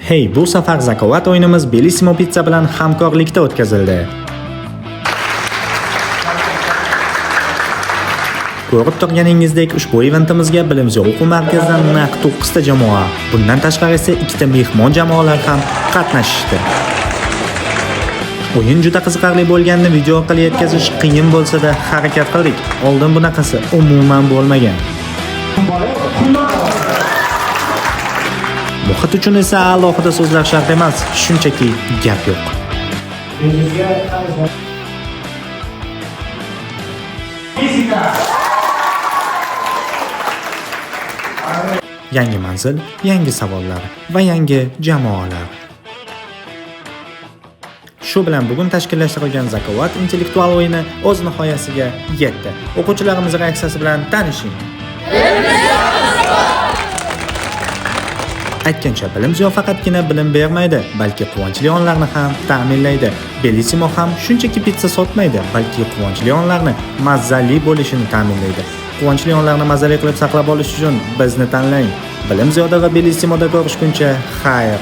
Hey, bu safar zakovat o'yinimiz Bellissimo Pizza bilan hamkorlikda o'tkazildi. Ko'rib turganingizdek, ushbu eventimizga Bilimzor o'quv markazidan naq 9 ta jamoa, bundan tashqari esa 2 ta mehmon jamoalar ham qatnashishdi. O'yin juda qiziqarli bo'lganini video orqali yetkazish qiyin bo'lsa-da, harakat qildik. Oldin bunaqasi umuman bo'lmagan. Muhit uchun esa alohida so'zlar shart emas, shunchaki gap yo'q. Yangi manzil, yangi savollar va yangi jamoalar. Shu bilan bugun tashkillashtirilgan zakovat intellektual o'yini o'z nihoyasiga yetdi. O'quvchilarimiz reaksiyasi bilan tanishing. Aytgancha, Bilimzor faqatgina bilim bermaydi, balki quvonchli onlarni ham ta'minlaydi. Bellissimo ham shunchaki pizza sotmaydi, balki quvonchli onlarni mazali bo'lishini ta'minlaydi. Quvonchli onlarni mazali qilib saqlab olish uchun bizni tanlang. Bilimzorda va Bellissimoda ko'rishguncha xayr.